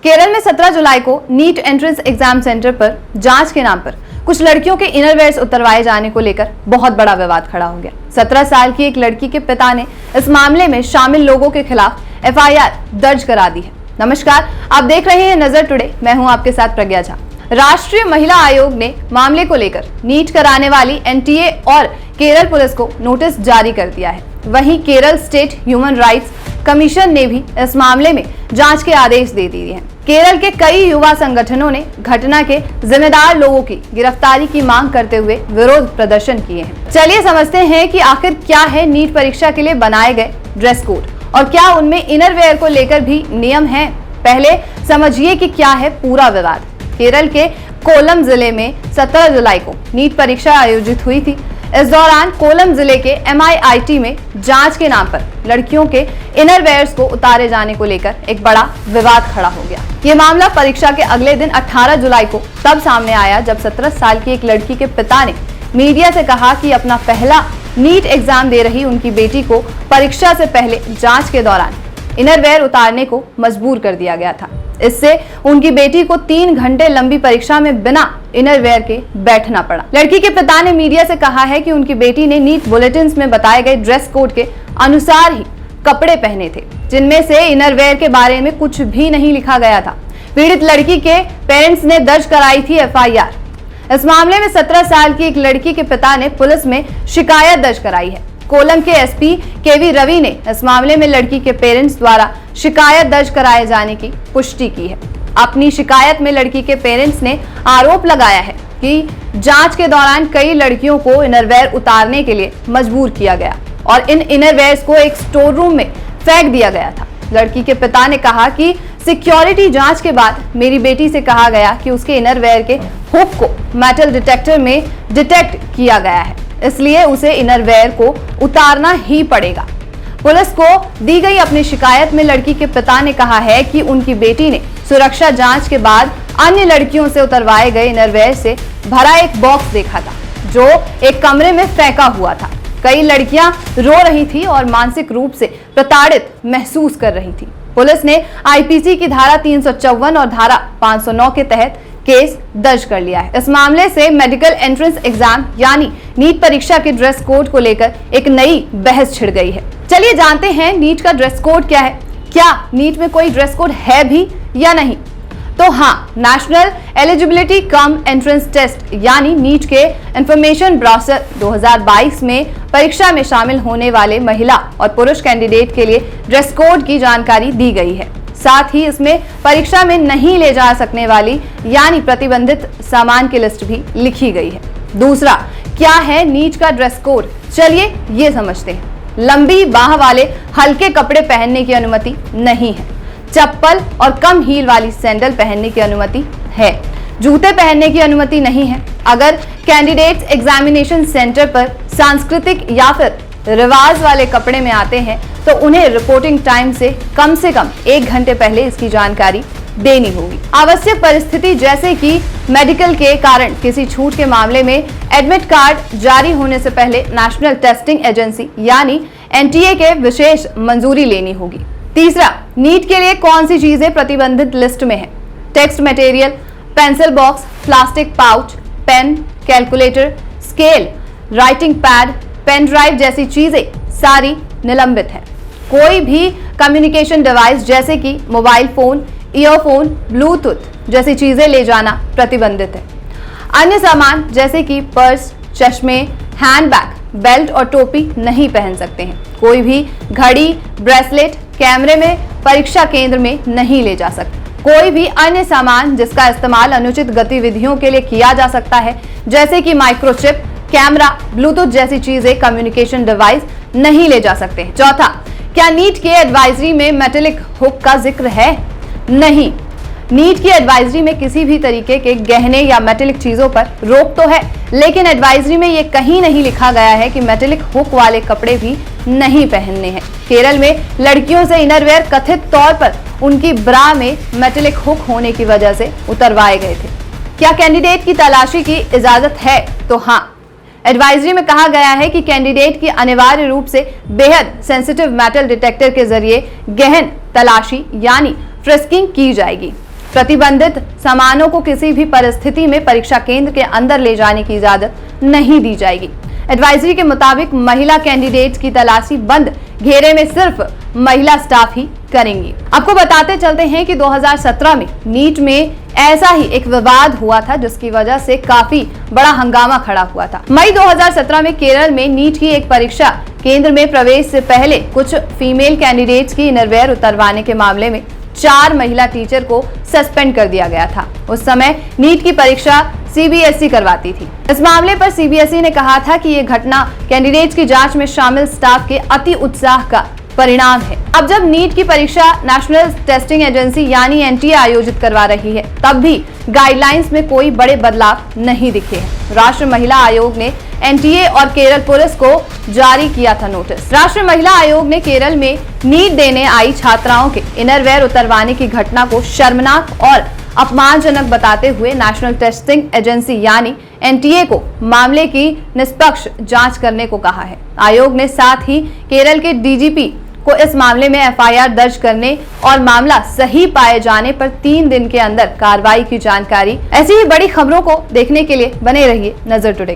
केरल में 17 जुलाई को NEET entrance exam centre पर जांच के नाम पर कुछ लड़कियों के इनरवेयर्स उतरवाए जाने को लेकर बहुत बड़ा विवाद खड़ा हो गया। 17 साल की एक लड़की के पिता ने इस मामले में शामिल लोगों के खिलाफ FIR दर्ज करा दी है। नमस्कार, आप देख रहे हैं नजर टुडे, मैं हूं आपके साथ प्रज्ञा झा। राष्ट्रीय महिला आयोग ने मामले को लेकर नीट कराने वाली NTA और केरल पुलिस को नोटिस जारी कर दिया है। वहीं Kerala state human rights commission ने भी इस मामले में जांच के आदेश दे दिए हैं। केरल के कई युवा संगठनों ने घटना के जिम्मेदार लोगों की गिरफ्तारी की मांग करते हुए विरोध प्रदर्शन किए हैं। चलिए समझते हैं कि आखिर क्या है नीट परीक्षा के लिए बनाए गए ड्रेस कोड और क्या उनमें इनरवेयर को लेकर भी नियम हैं। पहले समझिए कि क्या है पूरा विवाद। केरल के कोलम जिले में 17 जुलाई को नीट परीक्षा आयोजित हुई थी। इस दौरान कोलम जिले के MIIT में जांच के नाम पर लड़कियों के इनरवेयर्स को उतारे जाने को लेकर एक बड़ा विवाद खड़ा हो गया। ये मामला परीक्षा के अगले दिन 18 जुलाई को तब सामने आया जब 17 साल की एक लड़की के पिता ने मीडिया से कहा कि अपना पहला नीट एग्जाम दे रही उनकी बेटी को परीक्षा से पहले जांच के दौरान इनरवेयर उतारने को मजबूर कर दिया गया था। इससे उनकी बेटी को 3 घंटे लंबी परीक्षा में बिना इनरवेयर के बैठना पड़ा। लड़की के पिता ने मीडिया से कहा है कि उनकी बेटी ने नीट बुलेटिन्स में बताए गए ड्रेस कोड के अनुसार ही कपड़े पहने थे, जिनमें से इनरवेयर के बारे में कुछ भी नहीं लिखा गया था। पीड़ित लड़की के पेरेंट्स ने दर्ज कराई थी FIR। इस मामले में 17 साल की एक लड़की के पिता ने पुलिस में शिकायत दर्ज कराई है। कोलम के SP KV रवि ने इस मामले में लड़की के पेरेंट्स द्वारा शिकायत दर्ज कराए जाने की पुष्टि की है। अपनी शिकायत में लड़की के पेरेंट्स ने आरोप लगाया है कि जांच के दौरान कई लड़कियों को इनरवेयर उतारने के लिए मजबूर किया गया और इन इनरवेयर्स को एक स्टोर रूम में फेंक दिया गया था। लड़की के पिता ने कहा कि सिक्योरिटी जांच के बाद मेरी बेटी से कहा गया कि उसके इनरवेयर के हुक को मेटल डिटेक्टर में डिटेक्ट किया गया है, इसलिए उसे इनरवेयर को उतारना ही पड़ेगा। पुलिस को दी गई अपनी शिकायत में लड़की के पिता ने कहा है कि उनकी बेटी ने सुरक्षा जांच के बाद अन्य लड़कियों से उतरवाए गए इनरवेयर से भरा एक बॉक्स देखा था, जो एक कमरे में फेंका हुआ था। कई लड़कियां रो रही थी और मानसिक रूप से प्रताड़ित महसूस कर रही थी। पुलिस ने IPC की धारा 354 और धारा 509 के तहत केस दर्ज कर लिया है। इस मामले से मेडिकल एंट्रेंस एग्जाम यानी नीट परीक्षा के ड्रेस कोड को लेकर एक नई बहस छिड़ गई है। चलिए जानते हैं नीट का ड्रेस कोड क्या है। क्या नीट में कोई ड्रेस कोड है भी या नहीं? तो हाँ, national eligibility cum entrance test यानी नीट के इंफॉर्मेशन ब्राउज़र 2022 में परीक्षा में शामिल होने वाले महिला और पुरुष कैंडिडेट के लिए ड्रेस कोड की जानकारी दी गई है। साथ ही इसमें परीक्षा में नहीं ले जा सकने वाली यानी प्रतिबंधित सामान की लिस्ट भी लिखी गई है। दूसरा, क्या है नीट का ड्रेस कोड? चलिए ये समझते हैं। लंबी बाह वाले हल्के कपड़े पहनने की अनुमति नहीं है। चप्पल और कम हील वाली सैंडल पहनने की अनुमति है। जूते पहनने की अनुमति नहीं है। अगर कैंडिडेट्स एग्जामिनेशन सेंटर पर सांस्कृतिक या फिर रिवाज वाले कपड़े में आते हैं तो उन्हें रिपोर्टिंग टाइम से कम 1 घंटे पहले इसकी जानकारी देनी होगी। आवश्यक परिस्थिति जैसे कि मेडिकल के कारण किसी छूट के मामले में एडमिट कार्ड जारी होने से पहले नेशनल टेस्टिंग एजेंसी यानी NTA के विशेष मंजूरी लेनी होगी। तीसरा, नीट के लिए कौन सी चीजें प्रतिबंधित लिस्ट में है? Text material, pencil box, plastic pouch, pen, calculator, scale, writing pad, pen drive जैसी चीजें सारी निलंबित है। कोई भी कम्युनिकेशन डिवाइस जैसे कि मोबाइल फोन, ईयरफोन, ब्लूटूथ जैसी चीजें ले जाना प्रतिबंधित है। अन्य सामान जैसे कि पर्स, चश्मे, हैंडबैग, बेल्ट और टोपी नहीं पहन सकते हैं। कोई भी घड़ी, ब्रेसलेट कैमरे में परीक्षा केंद्र में नहीं ले जा सकते। कोई भी अन्य सामान जिसका इस्तेमाल अनुचित गतिविधियों के लिए किया जा सकता है जैसे कि माइक्रोचिप, कैमरा, ब्लूटूथ जैसी चीजें, कम्युनिकेशन डिवाइस नहीं ले जा सकते हैं। चौथा, क्या नीट के एडवाइजरी में मेटेलिक हुक का जिक्र है? नहीं। नीट की एडवाइजरी में किसी भी तरीके के गहने या मेटेलिक चीजों पर रोक तो है, लेकिन एडवाइजरी में ये कहीं नहीं लिखा गया है कि मेटेलिक हुक वाले कपड़े भी नहीं पहनने हैं। केरल में लड़कियों से इनरवेयर कथित तौर पर उनकी ब्रा में मेटेलिक हुक होने की वजह से उतरवाए गए थे। क्या कैंडिडेट की तलाशी की इजाजत है? तो हाँ, एडवाइजरी में कहा गया है कि कैंडिडेट की अनिवार्य रूप से बेहद सेंसिटिव मेटल डिटेक्टर के जरिए गहन तलाशी यानी फ्रिस्किंग की जाएगी। प्रतिबंधित सामानों को किसी भी परिस्थिति में परीक्षा केंद्र के अंदर ले जाने की इजाजत नहीं दी जाएगी। एडवाइजरी के मुताबिक महिला कैंडिडेट की तलाशी बंद घेरे में सिर्फ महिला स्टाफ ही करेंगी। आपको बताते चलते हैं कि 2017 में नीट में ऐसा ही एक विवाद हुआ था, जिसकी वजह से काफी बड़ा हंगामा खड़ा हुआ था। मई 2017 में केरल में नीट की एक परीक्षा केंद्र में प्रवेश से पहले कुछ फीमेल कैंडिडेट्स की इनरवेयर उतरवाने के मामले में 4 महिला टीचर को सस्पेंड कर दिया गया था। उस समय नीट की परीक्षा सीबीएसई करवाती थी। इस मामले पर सीबीएसई ने कहा था कि ये घटना कैंडिडेट्स की जांच में शामिल स्टाफ के अति उत्साह का परिणाम है। अब जब नीट की परीक्षा नेशनल टेस्टिंग एजेंसी यानी एनटीए आयोजित करवा रही है, तब भी गाइडलाइंस में कोई बड़े बदलाव नहीं दिखे हैं। राष्ट्रीय महिला आयोग ने एनटीए और केरल पुलिस को जारी किया था नोटिस। राष्ट्रीय महिला आयोग ने केरल में नीट देने आई छात्राओं के इनरवेयर उतरवाने की घटना को शर्मनाक और अपमानजनक बताते हुए नेशनल टेस्टिंग एजेंसी यानी एनटीए को मामले की निष्पक्ष जांच करने को कहा है। आयोग ने साथ ही केरल के डीजीपी को इस मामले में एफआईआर दर्ज करने और मामला सही पाए जाने पर 3 दिन के अंदर कार्रवाई की जानकारी। ऐसी ही बड़ी खबरों को देखने के लिए बने रहिए नजर टुडे।